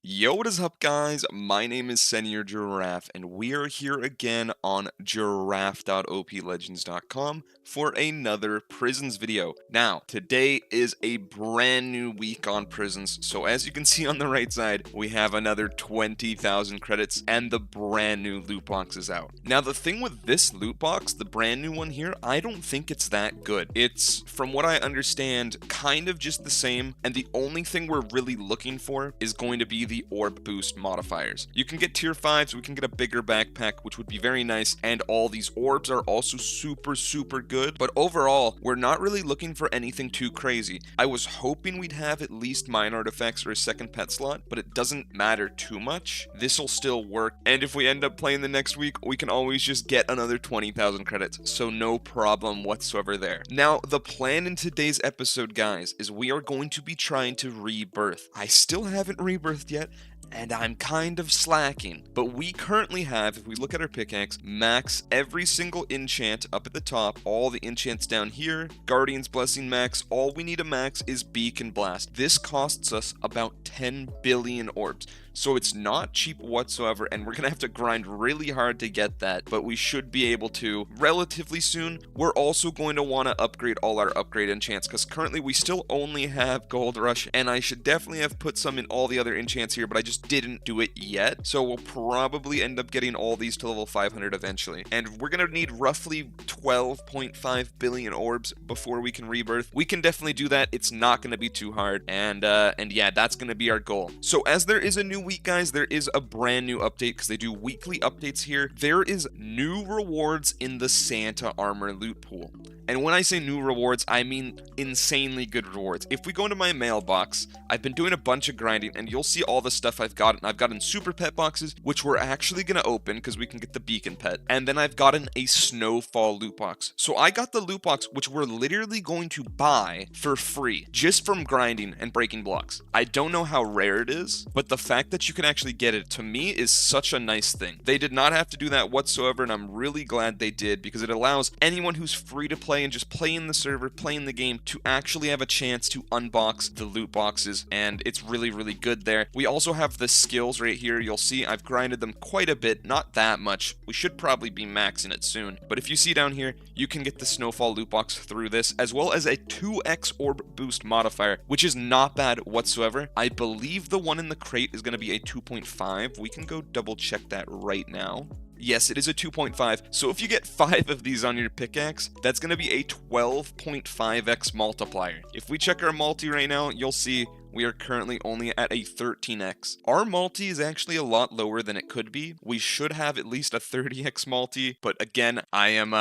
Yo, what is up, guys? My name is Senior Giraffe, and we are here again on giraffe.oplegends.com for another prisons video. Now, today is a brand new week on prisons, so as you can see on the right side, we have another 20,000 credits and the brand new loot box is out. Now, the thing with this loot box, the brand new one here, I don't think it's that good. It's, from what I understand, kind of just the same, and the only thing we're really looking for is going to be the orb boost modifiers. You can get tier 5s, we can get a bigger backpack, which would be very nice, and all these orbs are also super good, but overall, we're not really looking for anything too crazy. I was hoping we'd have at least mine artifacts or a second pet slot, but it doesn't matter too much. This'll still work, and if we end up playing the next week, we can always just get another 20,000 credits, so no problem whatsoever there. Now, the plan in today's episode, guys, is we are going to be trying to rebirth. I still haven't rebirthed yet, and I'm kind of slacking, but we currently have, if we look at our pickaxe, max every single enchant up at the top, all the enchants down here, Guardian's Blessing max, all we need to max is Beacon Blast. This costs us about 10 billion orbs, so it's not cheap whatsoever, and we're gonna have to grind really hard to get that, but we should be able to relatively soon. We're also going to want to upgrade all our upgrade enchants, because currently we still only have Gold Rush, and I should definitely have put some in all the other enchants here, but I just didn't do it yet, so we'll probably end up getting all these to level 500 eventually, and we're gonna need roughly 12.5 billion orbs before we can rebirth. We can definitely do that. It's not gonna be too hard, and yeah, that's gonna be our goal. So as there is a new week, guys, there is a brand new update, because they do weekly updates here. There is new rewards in the Santa armor loot pool. And when I say new rewards, I mean insanely good rewards. If we go into my mailbox, I've been doing a bunch of grinding, and you'll see all the stuff I've gotten. I've gotten super pet boxes, which we're actually going to open because we can get the beacon pet. And then I've gotten a snowfall loot box. So I got the loot box, which we're literally going to buy for free, just from grinding and breaking blocks. I don't know how rare it is, but the fact that you can actually get it, to me, is such a nice thing. They did not have to do that whatsoever, and I'm really glad they did, because it allows anyone who's free to play and just play in the server, play in the game, to actually have a chance to unbox the loot boxes, and it's really good there. We also have the skills right here. You'll see I've grinded them quite a bit, not that much. We should probably be maxing it soon, but if you see down here, you can get the snowfall loot box through this, as well as a 2x orb boost modifier, which is not bad whatsoever. I believe the one in the crate is going to be a 2.5. We can go double check that right now. Yes, it is a 2.5, so if you get 5 of these on your pickaxe, that's going to be a 12.5x multiplier. If we check our multi right now, you'll see we are currently only at a 13x. Our multi is actually a lot lower than it could be. We should have at least a 30x multi, but again, I'm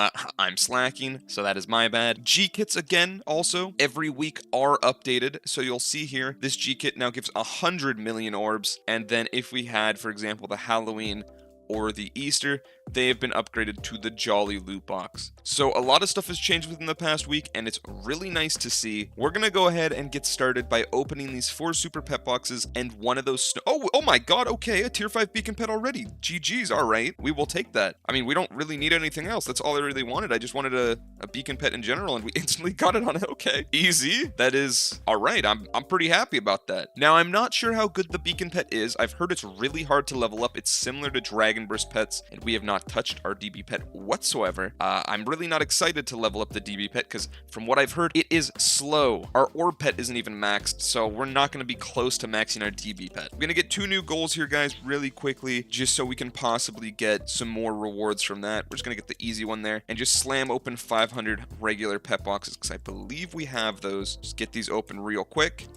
slacking, so that is my bad. G-kits again, also, every week are updated, so you'll see here, this G-kit now gives 100 million orbs, and then if we had, for example, the Halloween or the Easter, they have been upgraded to the Jolly loot box. So a lot of stuff has changed within the past week, and it's really nice to see. We're gonna go ahead and get started by opening these 4 super pet boxes and one of those oh my god, okay, a tier 5 beacon pet already. GG's, alright, we will take that. I mean, we don't really need anything else. That's all I really wanted. I just wanted a beacon pet in general, and we instantly got it on it. Okay, easy. That is alright. I'm pretty happy about that. Now, I'm not sure how good the beacon pet is. I've heard it's really hard to level up. It's similar to Dragon Burst pets, and we have not touched our DB pet whatsoever. I'm really not excited to level up the DB pet, because from what I've heard, it is slow. Our orb pet isn't even maxed, so we're not going to be close to maxing our DB pet. We're going to get 2 new goals here, guys, really quickly, just so we can possibly get some more rewards from that. We're just going to get the easy one there, and just slam open 500 regular pet boxes, because I believe we have those. Just get these open real quick.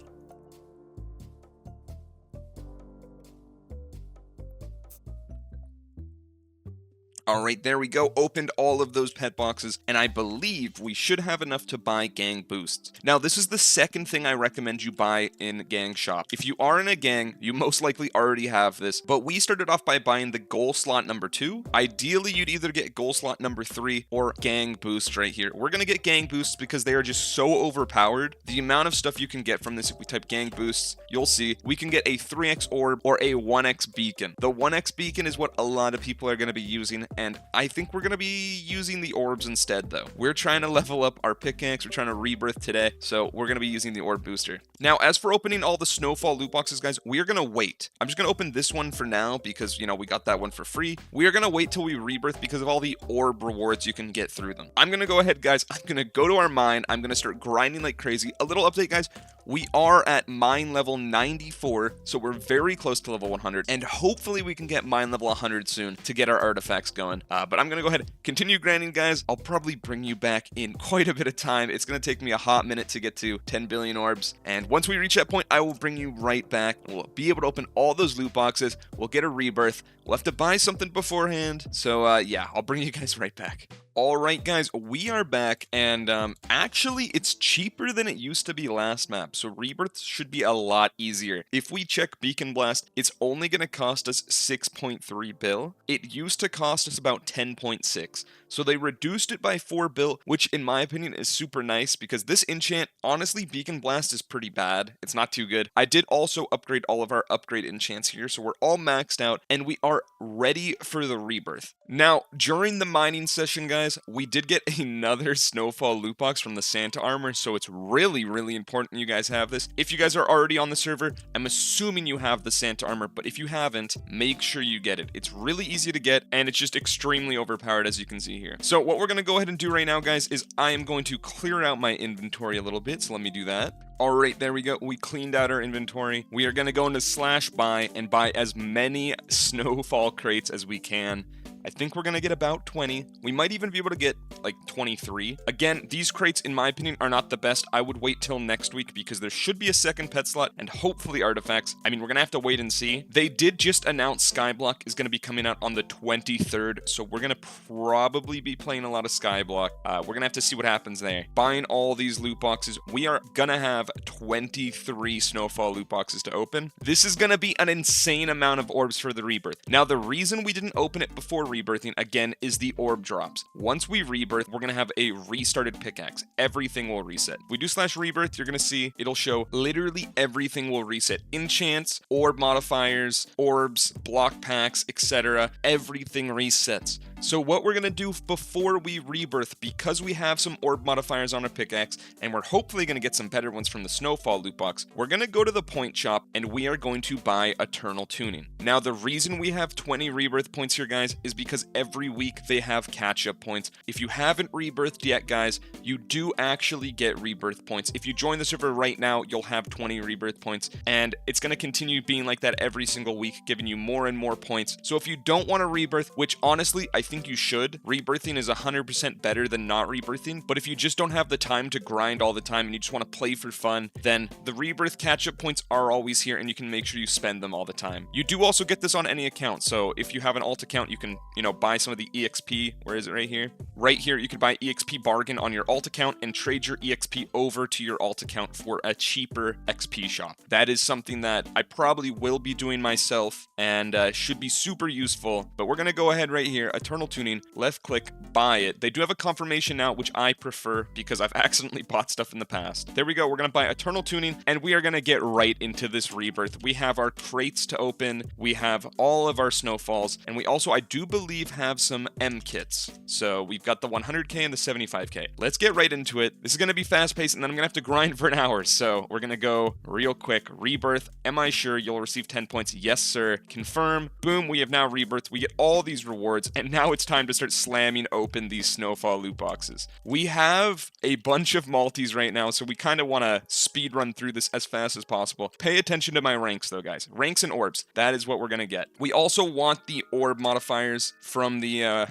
Alright, there we go. Opened all of those pet boxes, and I believe we should have enough to buy gang boosts. Now, this is the second thing I recommend you buy in gang shop. If you are in a gang, you most likely already have this, but we started off by buying the goal slot number 2. Ideally, you'd either get goal slot number 3 or gang boost right here. We're gonna get gang boosts because they are just so overpowered. The amount of stuff you can get from this, if we type gang boosts, you'll see we can get a 3x orb or a 1x beacon. The 1x beacon is what a lot of people are gonna be using, and I think we're gonna be using the orbs instead though. We're trying to level up our pickaxe, we're trying to rebirth today, so we're gonna be using the orb booster. Now, as for opening all the snowfall loot boxes, guys, we are gonna wait. I'm just gonna open this one for now because, you know, we got that one for free. We are gonna wait till we rebirth because of all the orb rewards you can get through them. I'm gonna go ahead, guys, I'm gonna go to our mine, I'm gonna start grinding like crazy. A little update, guys, we are at mine level 94, so we're very close to level 100, and hopefully we can get mine level 100 soon to get our artifacts going. But I'm gonna go ahead and continue grinding, guys. I'll probably bring you back in quite a bit of time. It's gonna take me a hot minute to get to 10 billion orbs, and once we reach that point, I will bring you right back. We'll be able to open all those loot boxes. We'll get a rebirth. We'll have to buy something beforehand. So yeah, I'll bring you guys right back. All right, guys, we are back, and actually, it's cheaper than it used to be last map, so rebirths should be a lot easier. If we check Beacon Blast, it's only going to cost us 6.3 bill. It used to cost us about 10.6, so they reduced it by 4 bill, which in my opinion is super nice, because this enchant, honestly, Beacon Blast is pretty bad. It's not too good. I did also upgrade all of our upgrade enchants here, so we're all maxed out, and we are ready for the rebirth. Now, during the mining session, guys, we did get another snowfall loot box from the Santa armor, so it's really, really important you guys have this. If you guys are already on the server, I'm assuming you have the Santa armor, but if you haven't, make sure you get it. It's really easy to get, and it's just extremely overpowered, as you can see here. So what we're going to go ahead and do right now, guys, is I am going to clear out my inventory a little bit, so let me do that. All right, there we go. We cleaned out our inventory. We are going to go into /buy and buy as many snowfall crates as we can. I think we're going to get about 20. We might even be able to get like 23. Again, these crates, in my opinion, are not the best. I would wait till next week because there should be a second pet slot and hopefully artifacts. I mean, we're going to have to wait and see. They did just announce Skyblock is going to be coming out on the 23rd, so we're going to probably be playing a lot of Skyblock. We're going to have to see what happens there. Buying all these loot boxes, we are going to have 23 snowfall loot boxes to open. This is going to be an insane amount of orbs for the rebirth. Now, the reason we didn't open it before rebirthing, again, is the orb drops. Once we rebirth, we're going to have a restarted pickaxe. Everything will reset. If we do /rebirth, you're going to see it'll show literally everything will reset. Enchants, orb modifiers, orbs, block packs, etc. Everything resets. So what we're going to do before we rebirth, because we have some orb modifiers on our pickaxe, and we're hopefully going to get some better ones from the snowfall loot box, we're going to go to the point shop and we are going to buy eternal tuning. Now, the reason we have 20 rebirth points here, guys, is because every week they have catch-up points. If you haven't rebirthed yet, guys, you do actually get rebirth points. If you join the server right now, you'll have 20 rebirth points, and it's going to continue being like that every single week, giving you more and more points. So if you don't want to rebirth, which honestly, I think you should, rebirthing is 100% better than not rebirthing, but if you just don't have the time to grind all the time and you just want to play for fun, then the rebirth catch-up points are always here, and you can make sure you spend them all the time. You do also get this on any account, so if you have an alt account, you can, you know, buy some of the EXP. Where is it? Right here? Right here, you can buy EXP bargain on your alt account and trade your EXP over to your alt account for a cheaper XP shop. That is something that I probably will be doing myself and should be super useful, but we're going to go ahead right here, Eternal Tuning, left click, buy it. They do have a confirmation now, which I prefer because I've accidentally bought stuff in the past. There we go. We're going to buy Eternal Tuning, and we are going to get right into this rebirth. We have our crates to open. We have all of our snowfalls, and we also, I do believe, have some M kits. So we've got the 100k and the 75k. Let's get right into it. This is going to be fast paced, and then I'm going to have to grind for an hour. So we're going to go real quick. Rebirth. Am I sure you'll receive 10 points? Yes, sir. Confirm. Boom. We have now rebirthed. We get all these rewards, and now it's time to start slamming open these snowfall loot boxes. We have a bunch of multis right now, so we kind of want to speed run through this as fast as possible. Pay attention to my ranks, though, guys. Ranks and orbs. That is what we're going to get. We also want the orb modifiers from the,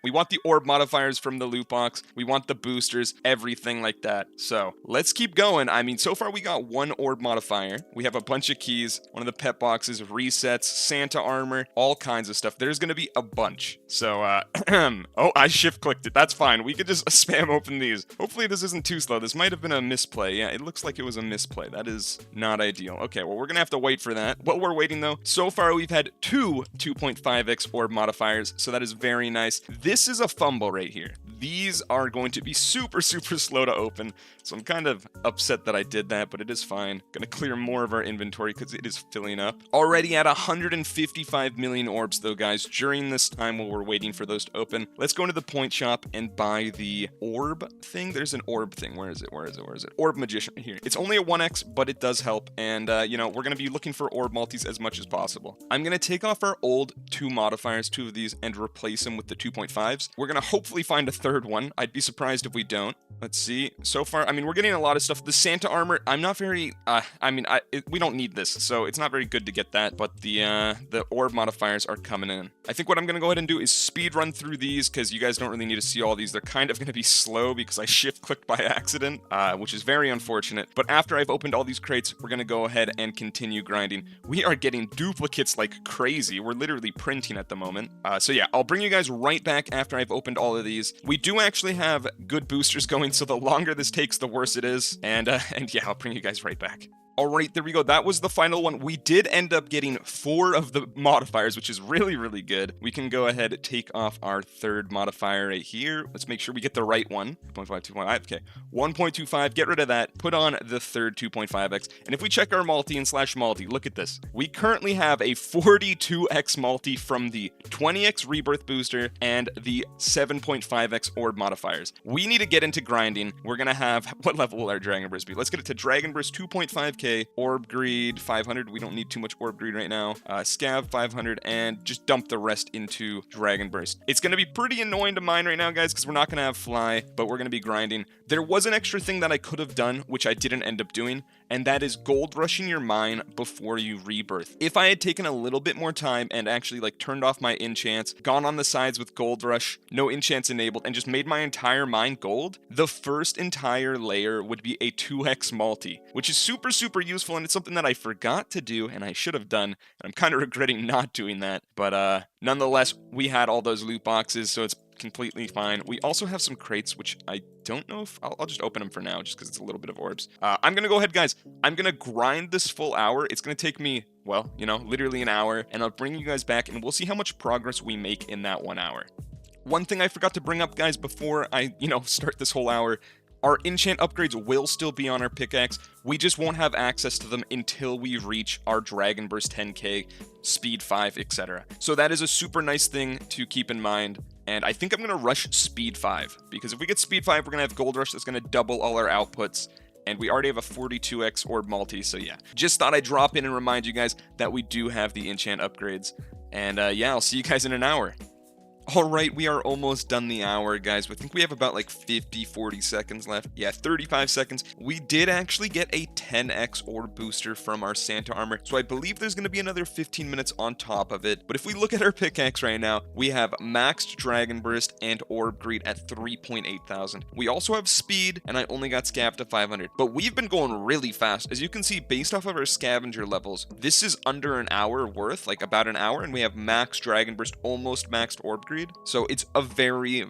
we want the orb modifiers from the loot box. We want the boosters, everything like that. So let's keep going. I mean, so far we got one orb modifier. We have a bunch of keys, one of the pet boxes, resets, Santa armor, all kinds of stuff. There's going to be a bunch. So, oh, I shift clicked it. That's fine. We could just spam open these. Hopefully this isn't too slow. This might have been a misplay. Yeah, it looks like it was a misplay. That is not ideal. Okay, well, we're going to have to wait for that. While we're waiting, though, so far we've had two 2.5x orb modifiers, so that is very nice. This is a fumble right here. these are going to be super slow to open, so I'm kind of upset that I did that, but it is fine. Gonna clear more of our inventory because it is filling up. Already at 155 million orbs though, guys, during this time while we're waiting for those to open. Let's go into the point shop and buy the orb thing. There's an orb thing. Where is it? Orb magician here. It's only a 1x, but it does help, and you know, we're gonna be looking for orb multis as much as possible. I'm gonna take off our old 2 modifiers, 2 of these, and replace them with the 2.5s. We're gonna hopefully find a third one. I'd be surprised if we don't. Let's see. So far, I mean, we're getting a lot of stuff. The Santa armor, I'm not very, we don't need this, so it's not very good to get that, but the orb modifiers are coming in. I think what I'm gonna go ahead and do is speed run through these, because you guys don't really need to see all these. They're kind of gonna be slow because I shift clicked by accident, which is very unfortunate. But after I've opened all these crates, we're gonna go ahead and continue grinding. We are getting duplicates like crazy. We're literally printing at the moment. So yeah, I'll bring you guys right back after I've opened all of these. We do actually have good boosters going, so the longer this takes, the worse it is. And yeah, I'll bring you guys right back. All right, there we go. That was the final one. We did end up getting 4 of the modifiers, which is really good. We can go ahead and take off our third modifier right here. Let's make sure we get the right one. 0.5, 2.5, okay. 1.25, get rid of that. Put on the third 2.5x. And if we check our multi and slash multi, look at this. We currently have a 42x multi from the 20x rebirth booster and the 7.5x orb modifiers. We need to get into grinding. We're going to have, what level will our Dragon Burst be? Let's get it to Dragon Burst 2.5k. Orb greed 500. We don't need too much orb greed right now. Scav 500, and just dump the rest into Dragon Burst. It's going to be pretty annoying to mine right now, guys, because we're not going to have fly, but we're going to be grinding. There was an extra thing that I could have done, which I didn't end up doing, and that is gold rushing your mine before you rebirth. If I had taken a little bit more time and actually like turned off my enchants, gone on the sides with gold rush, no enchants enabled, and just made my entire mine gold, the first entire layer would be a 2x multi, which is super useful, and it's something that I forgot to do and I should have done, and I'm kind of regretting not doing that. But nonetheless, we had all those loot boxes, so it's completely fine. We also have some crates, which I don't know if I'll just open them for now, just because it's a little bit of orbs. I'm gonna go ahead, guys. I'm gonna grind this full hour. It's gonna take me, well, you know, literally an hour, and I'll bring you guys back and we'll see how much progress we make in that 1 hour. One thing I forgot to bring up, guys, before I, start this whole hour, our enchant upgrades will still be on our pickaxe. We just won't have access to them until we reach our Dragon Burst 10k, Speed 5, etc. So that is a super nice thing to keep in mind. And I think I'm going to rush Speed 5, because if we get Speed 5, we're going to have Gold Rush that's going to double all our outputs. And we already have a 42x orb multi, so yeah. Just thought I'd drop in and remind you guys that we do have the enchant upgrades. And yeah, I'll see you guys in an hour. Alright, we are almost done the hour, guys. I think we have about like 40 seconds left. Yeah, 35 seconds. We did actually get a 10x orb booster from our Santa armor, so I believe there's going to be another 15 minutes on top of it. But if we look at our pickaxe right now, we have maxed Dragon Burst and orb greed at 3.8 thousand. We also have speed, and I only got scav to 500. But we've been going really fast. As you can see, based off of our scavenger levels, this is under an hour worth, like about an hour, and we have maxed Dragon Burst, almost maxed orb greed. So it's a very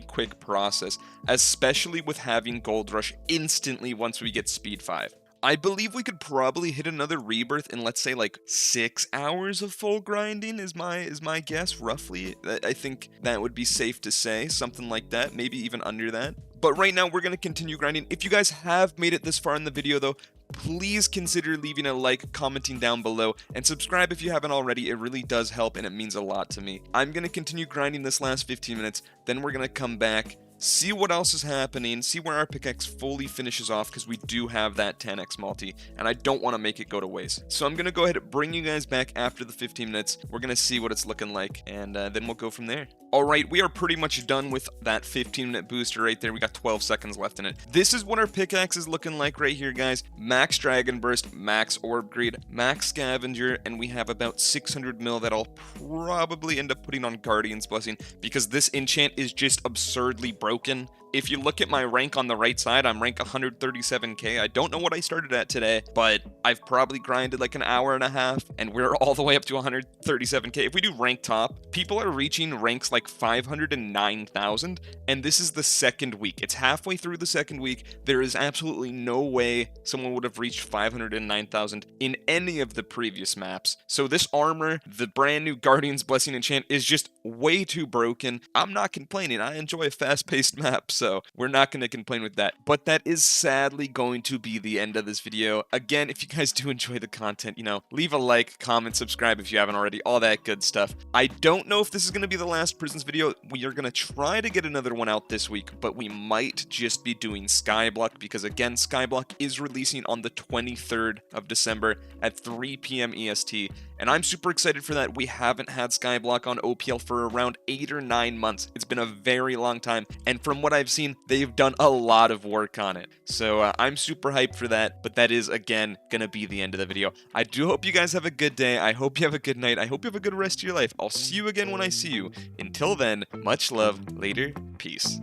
quick process, especially with having Gold Rush instantly once we get Speed 5. I believe we could probably hit another rebirth in, let's say, like 6 hours of full grinding is my guess, roughly. I think that would be safe to say, something like that, maybe even under that. But right now, we're going to continue grinding. If you guys have made it this far in the video, though, please consider leaving a like, commenting down below, and subscribe if you haven't already. It really does help, and it means a lot to me. I'm going to continue grinding this last 15 minutes, then we're going to come back, see what else is happening, see where our pickaxe fully finishes off, because we do have that 10x multi, and I don't want to make it go to waste. So I'm going to go ahead and bring you guys back after the 15 minutes. We're going to see what it's looking like, and then we'll go from there. Alright, we are pretty much done with that 15-minute booster right there. We got 12 seconds left in it. This is what our pickaxe is looking like right here, guys. Max Dragon Burst, max Orb Greed, max Scavenger, and we have about 600 mil that I'll probably end up putting on Guardian's Blessing, because this enchant is just absurdly broken. if you look at my rank on the right side, I'm rank 137k. I don't know what I started at today, but I've probably grinded like an hour and a half, and we're all the way up to 137k. If we do rank top, people are reaching ranks like 509,000, and this is the second week. It's halfway through the second week. There is absolutely no way someone would have reached 509,000 in any of the previous maps. So this armor, the brand new Guardian's Blessing enchant, is just way too broken. I'm not complaining. I enjoy a fast-paced map, so we're not going to complain with that. But that is sadly going to be the end of this video. Again, if you guys do enjoy the content, you know, leave a like, comment, subscribe if you haven't already, all that good stuff. I don't know if this is going to be the last Prisons video. We are going to try to get another one out this week, but we might just be doing Skyblock because, again, Skyblock is releasing on the 23rd of December at 3 p.m. EST, and I'm super excited for that. We haven't had Skyblock on OPL for around 8 or 9 months. It's been a very long time, and from what I've seen, they've done a lot of work on it. So I'm super hyped for that, but that is, again, gonna be the end of the video. I do hope you guys have a good day. I hope you have a good night. I hope you have a good rest of your life. I'll see you again when I see you. Until then, much love. Later. Peace.